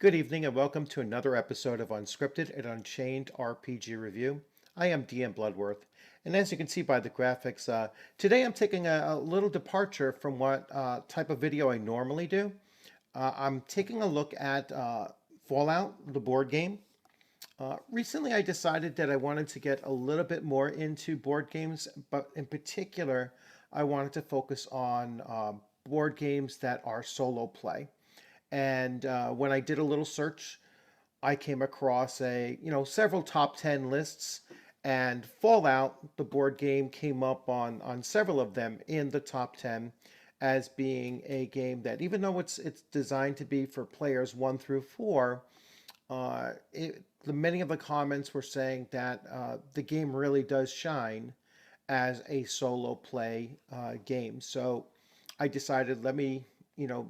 Good evening and welcome to another episode of Unscripted, an Unchained RPG review. I am DM Bloodworth, and as you can see by the graphics, today I'm taking a little departure from what type of video I normally do. I'm taking a look at Fallout, the board game. Recently, I decided that I wanted to get a little bit more into board games, but in particular, I wanted to focus on board games that are solo play. And when I did a little search, I came across several top 10 lists, and Fallout, the board game, came up on several of them in the top 10 as being a game that, even though it's designed to be for players 1 through 4, many of the comments were saying that the game really does shine as a solo play game. So I decided, let me, you know,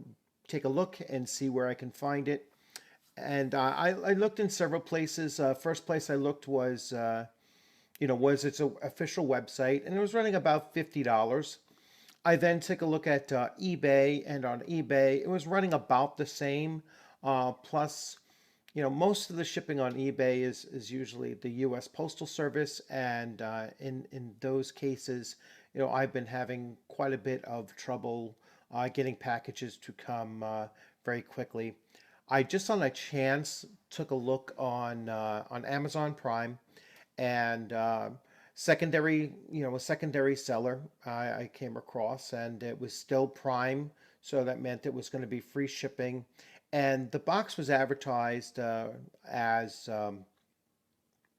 take a look and see where I can find it. And I looked in several places. First place I looked was its official website, and it was running about $50. I then took a look at eBay, and on eBay it was running about the same. Plus, most of the shipping on eBay is usually the U.S. Postal Service, and in those cases, I've been having quite a bit of trouble getting packages to come very quickly. I just on a chance took a look on Amazon Prime, and a secondary seller I came across, and it was still Prime, so that meant it was going to be free shipping, and the box was advertised as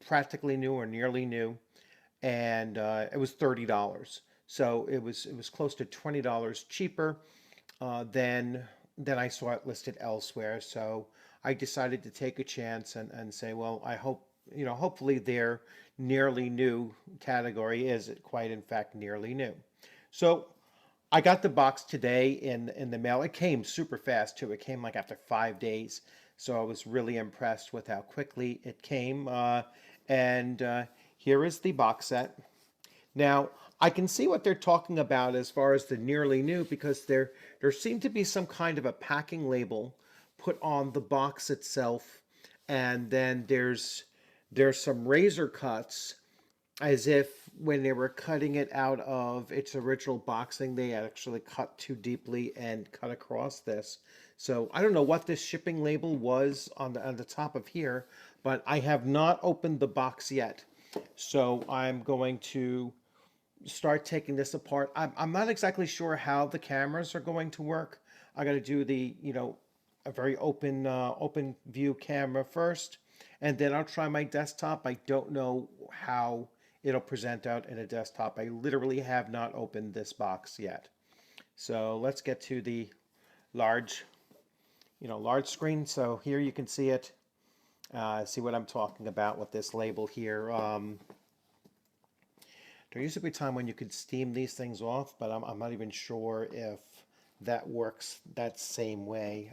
practically new or nearly new, and it was $30. So it was close to $20 cheaper than I saw it listed elsewhere. So I decided to take a chance and say, well, I hope, hopefully their nearly new category is quite in fact nearly new. So I got the box today in the mail. It came super fast too. It came like after 5 days. So I was really impressed with how quickly it came. And here is the box set. Now, I can see what they're talking about as far as the nearly new, because there seemed to be some kind of a packing label put on the box itself, and then there's some razor cuts, as if when they were cutting it out of its original boxing, they actually cut too deeply and cut across this. So I don't know what this shipping label was on the top of here, but I have not opened the box yet. So I'm going to start taking this apart. I'm not exactly sure how the cameras are going to work. I got to do a very open view camera first, and then I'll try my desktop. I don't know how it'll present out in a desktop. I literally have not opened this box yet. So let's get to the large, large screen. So here you can see it. See what I'm talking about with this label here. There used to be a time when you could steam these things off, but I'm not even sure if that works that same way.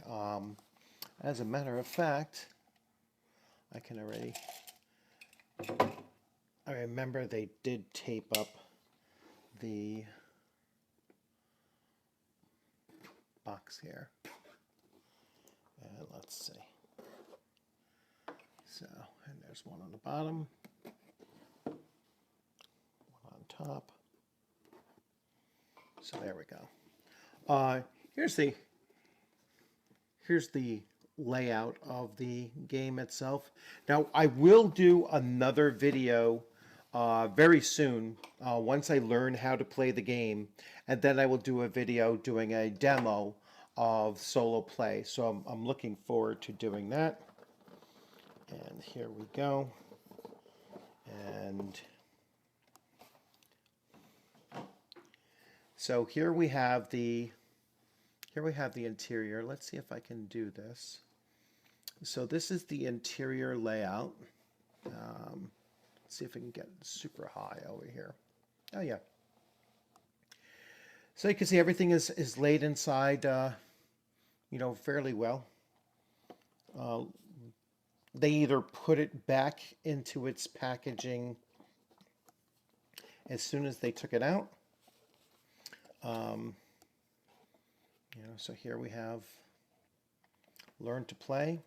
As a matter of fact, I remember they did tape up the box here. And let's see. So, and there's one on the bottom, one on top. So there we go. Here's the layout of the game itself. Now I will do another video very soon once I learn how to play the game, and then I will do a video doing a demo of solo play. So I'm looking forward to doing that. And here we go. And so here we have the interior. Let's see if I can do this. So this is the interior layout. Let's see if I can get super high over here. Oh yeah. So you can see everything is laid inside, fairly well. They either put it back into its packaging as soon as they took it out. So here we have Learn to Play.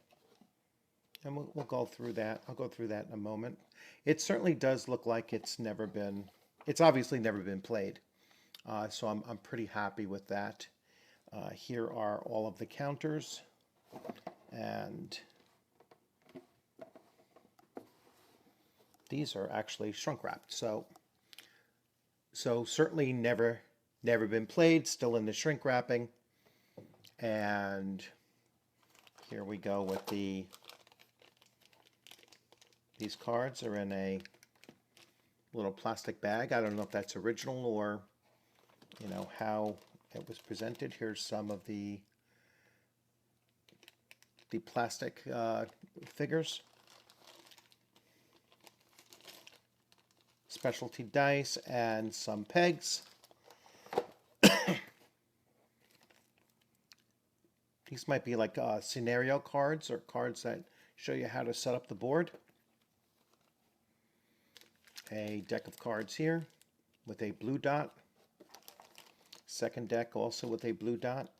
And we'll go through that. I'll go through that in a moment. It certainly does look like it's obviously never been played. So I'm pretty happy with that. Here are all of the counters, and these are actually shrunk wrapped. So certainly never been played, still in the shrink wrapping. And here we go with these cards are in a little plastic bag. I don't know if that's original or, how it was presented. Here's some of the plastic figures. Specialty dice and some pegs. These might be like scenario cards or cards that show you how to set up the board. A deck of cards here with a blue dot. Second deck also with a blue dot.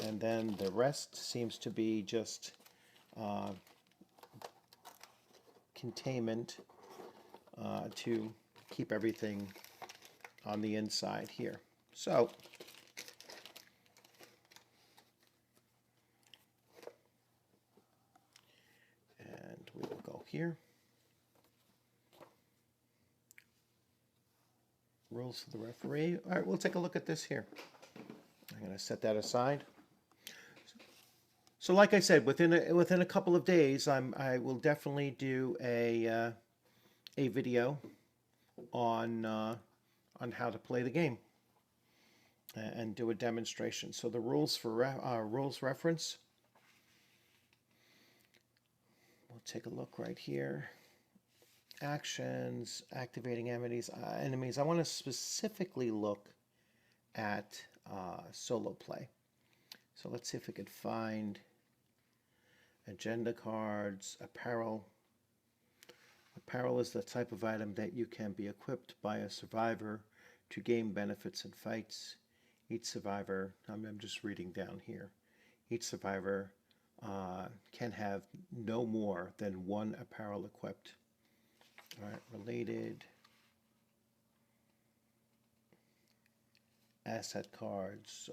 And then the rest seems to be just containment to keep everything on the inside here. So, and we will go here. Rules for the referee. All right, we'll take a look at this here. I'm going to set that aside. So, like I said, within a couple of days, I will definitely do a video on how to play the game and do a demonstration. So the rules for rules reference. We'll take a look right here. Actions, activating enemies. I want to specifically look at solo play. So let's see if we could find agenda cards, apparel. Apparel is the type of item that you can be equipped by a survivor to gain benefits in fights. Each survivor, I'm just reading down here, each survivor can have no more than one apparel equipped. All right, related. Asset cards,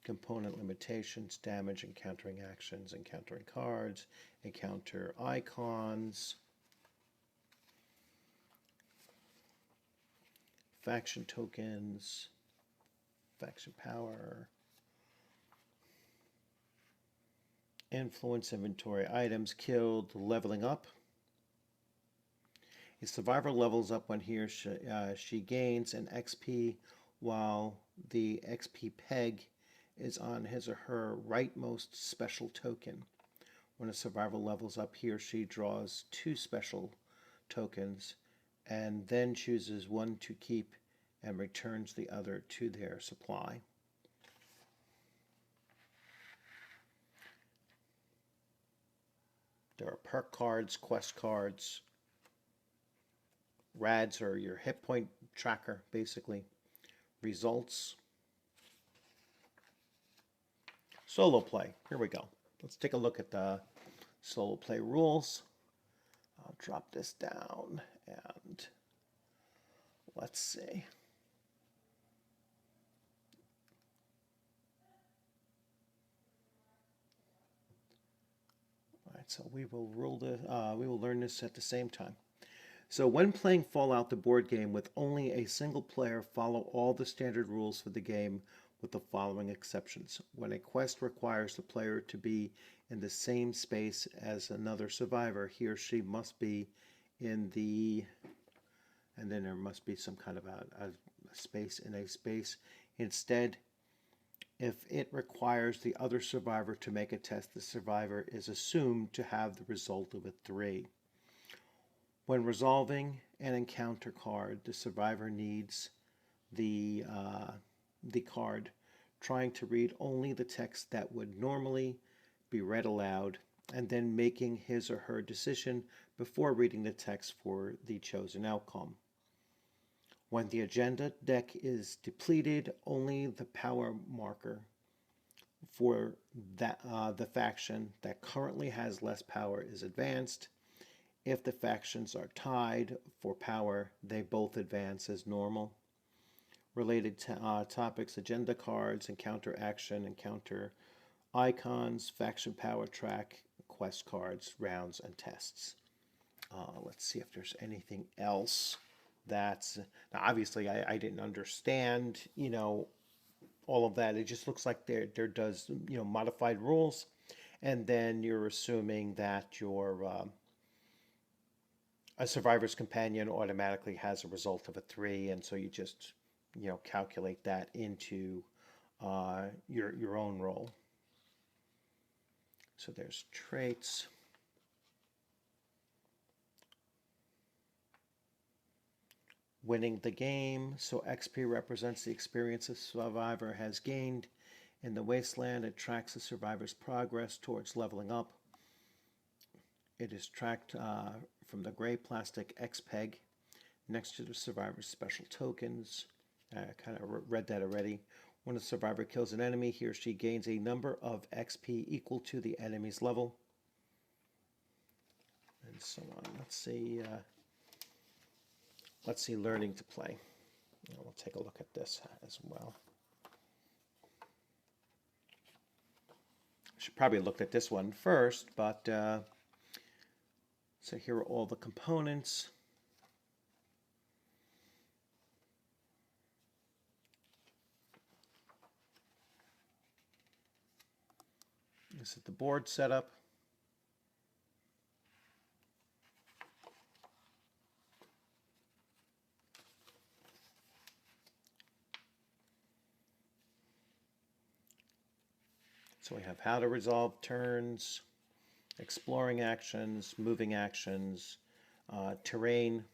component limitations, damage, encountering actions, encountering cards, encounter icons, faction tokens, faction power, influence, inventory, items killed, leveling up. A survivor levels up when he or she gains an XP while the XP peg is on his or her rightmost special token. When a survivor levels up, he or she draws 2 special tokens and then chooses one to keep and returns the other to their supply. There are perk cards, quest cards. RADs are your hit point tracker, basically. Results. Solo play. Here we go. Let's take a look at the solo play rules. I'll drop this down and let's see. All right, so we will learn this at the same time. So when playing Fallout, the board game, with only a single player, follow all the standard rules for the game with the following exceptions. When a quest requires the player to be in the same space as another survivor, he or she must be in the, and then there must be some kind of a space in a space. Instead, if it requires the other survivor to make a test, the survivor is assumed to have the result of a 3. When resolving an encounter card, the survivor needs the card, trying to read only the text that would normally be read aloud, and then making his or her decision before reading the text for the chosen outcome. When the agenda deck is depleted, only the power marker, for that the faction that currently has less power is advanced. If the factions are tied for power, they both advance as normal. Related topics, agenda cards, encounter action, encounter icons, faction power track, quest cards, rounds, and tests. Let's see if there's anything else that's now obviously I didn't understand all of that. It just looks like there does modified rules, and then you're assuming that your a survivor's companion automatically has a result of a 3, and so you just calculate that into your own roll. So there's traits. Winning the game. So XP represents the experience a survivor has gained in the wasteland. It tracks the survivor's progress towards leveling up. It is tracked from the gray plastic X-Peg next to the survivor's special tokens. I kind of read that already. When a survivor kills an enemy, he or she gains a number of XP equal to the enemy's level. And so on. Let's see learning to play. We'll take a look at this as well. I should probably look at this one first, but so here are all the components. This is the board setup. So we have how to resolve turns, exploring actions, moving actions, terrain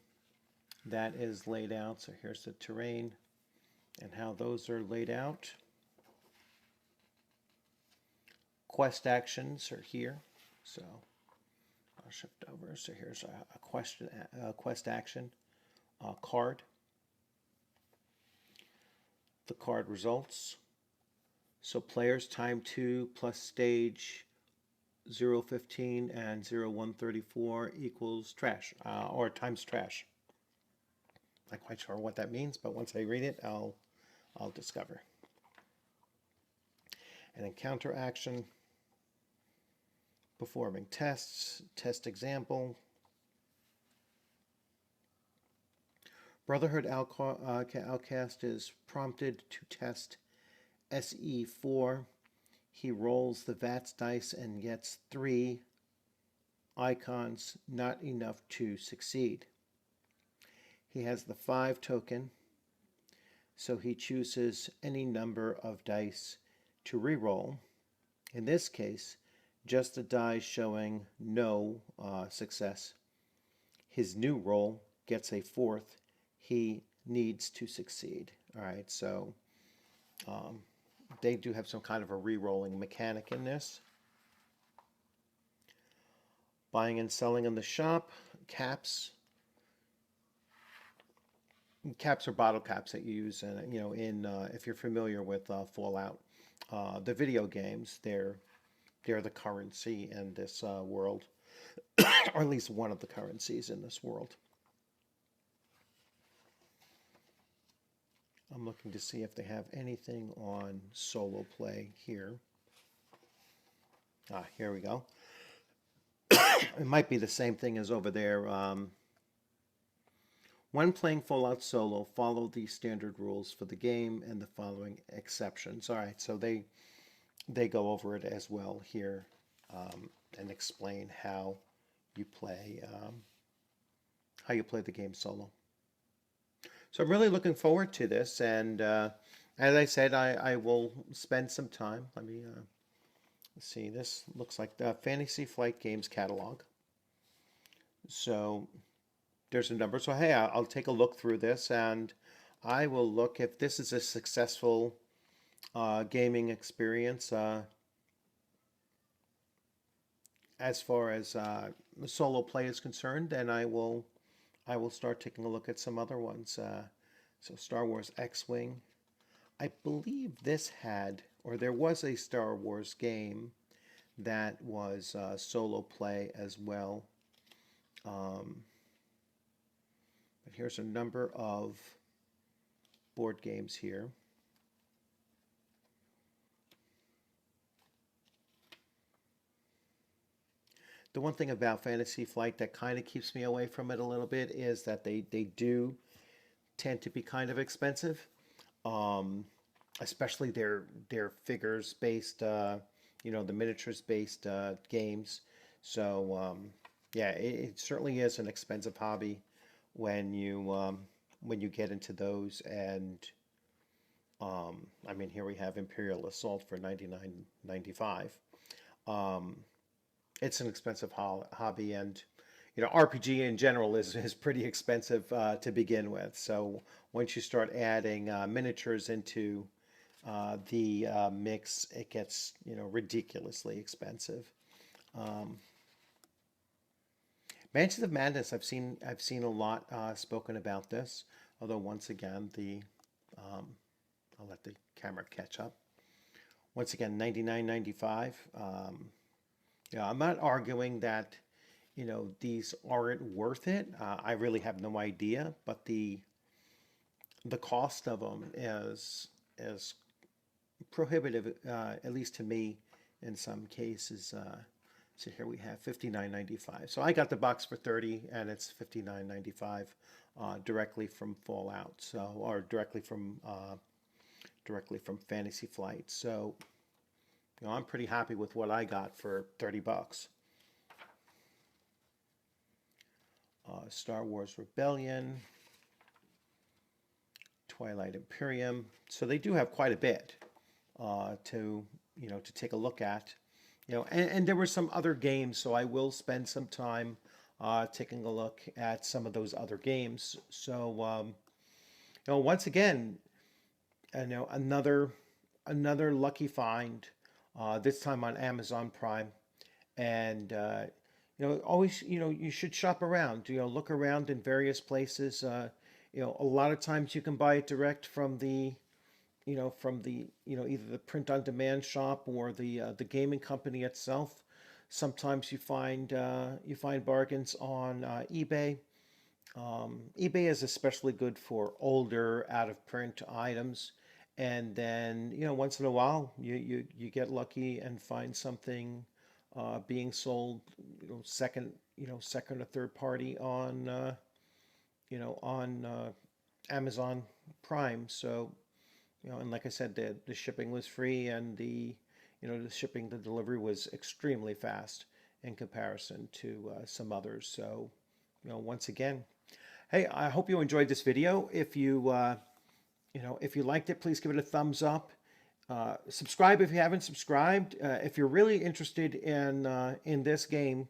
that is laid out. So here's the terrain and how those are laid out. Quest actions are here. So I'll shift over. So here's a quest action card. The card results. So players time 2 plus stage 015 and 0134 equals trash, or times trash. Not quite sure what that means, but once I read it, I'll discover. An encounter action, performing tests, test example. Brotherhood Outcast is prompted to test SE4. He rolls the VATS dice and gets 3 icons, not enough to succeed. He has the 5 token, so he chooses any number of dice to re-roll. In this case, just the die showing no success. His new roll gets a 4th. He needs to succeed. All right, so they do have some kind of a re-rolling mechanic in this. Buying and selling in the shop. Caps. Caps are bottle caps that you use, in if you're familiar with Fallout, the video games. They're the currency in this world, or at least one of the currencies in this world. I'm looking to see if they have anything on solo play here. Here we go. It might be the same thing as over there. When playing Fallout Solo, follow the standard rules for the game and the following exceptions. All right, so they go over it as well here and explain how you play the game solo. So I'm really looking forward to this, and as I said, I will spend some time. Let me see. This looks like the Fantasy Flight Games catalog. So there's a number. So hey, I'll take a look through this, and I will look if this is a successful gaming experience as far as solo play is concerned. Then I will start taking a look at some other ones. So Star Wars X-Wing. I believe this had or there was a Star Wars game that was solo play as well. Um, but here's a number of board games here. The one thing about Fantasy Flight that kind of keeps me away from it a little bit is that they do tend to be kind of expensive, um, especially their figures based, the miniatures based games. So yeah, it certainly is an expensive hobby when you get into those. And I mean, here we have Imperial Assault for 99.95. Um, it's an expensive hobby, and RPG in general is pretty expensive to begin with. So once you start adding miniatures into the mix, it gets ridiculously expensive. Um, Mansions of Madness, I've seen a lot spoken about this. Although once again, the I'll let the camera catch up. Once again, 99.95. I'm not arguing that these aren't worth it. I really have no idea, but the cost of them is prohibitive, at least to me, in some cases. So here we have 59.95. So I got the box for 30, and it's 59.95 directly from Fallout. So or directly from Fantasy Flight. So I'm pretty happy with what I got for 30 bucks. Star Wars Rebellion, Twilight Imperium. So they do have quite a bit to take a look at. And there were some other games, so I will spend some time taking a look at some of those other games. So once again, another lucky find. This time on Amazon Prime, and always you should shop around. Look around in various places. A lot of times you can buy it direct from the either the print on demand shop or the gaming company itself. Sometimes you find bargains on eBay. eBay is especially good for older out of print items. And then once in a while you get lucky and find something being sold second or third party on Amazon Prime. So and like I said, the shipping was free, and the delivery was extremely fast in comparison to some others. So once again, hey, I hope you enjoyed this video. If you liked it, please give it a thumbs up. Subscribe if you haven't subscribed. If you're really interested in this game,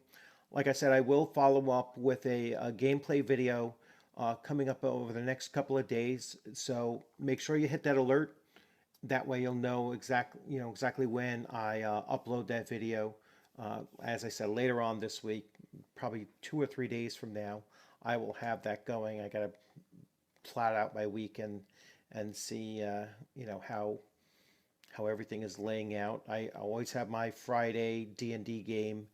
like I said, I will follow up with a gameplay video coming up over the next couple of days. So make sure you hit that alert. That way you'll know exactly when I upload that video. As I said, later on this week, probably 2 or 3 days from now, I will have that going. I got to plot out my week and see how everything is laying out. I always have my Friday D&D game,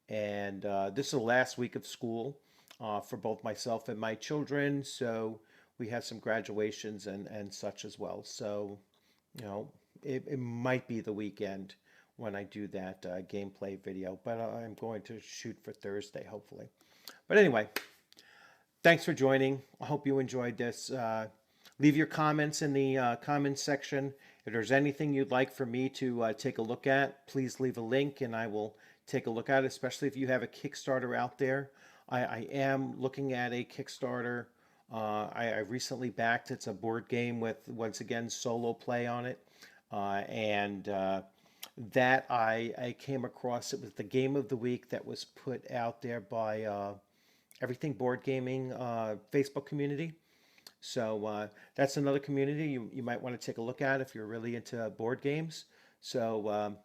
and this is the last week of school for both myself and my children. So we have some graduations and such as well. So it might be the weekend when I do that gameplay video, but I'm going to shoot for Thursday, hopefully. But anyway, thanks for joining. I hope you enjoyed this. Leave your comments in the comments section. If there's anything you'd like for me to take a look at, please leave a link and I will take a look at it, especially if you have a Kickstarter out there. I am looking at a Kickstarter. I recently backed. It's a board game with, once again, solo play on it. And that I came across. It was the game of the week that was put out there by Everything Board Gaming Facebook community. So that's another community you might want to take a look at if you're really into board games. So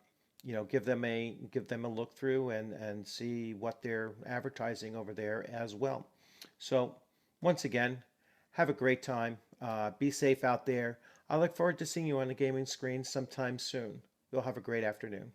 give them a look through and see what they're advertising over there as well. So once again, have a great time. Be safe out there. I look forward to seeing you on the gaming screen sometime soon. You'll have a great afternoon.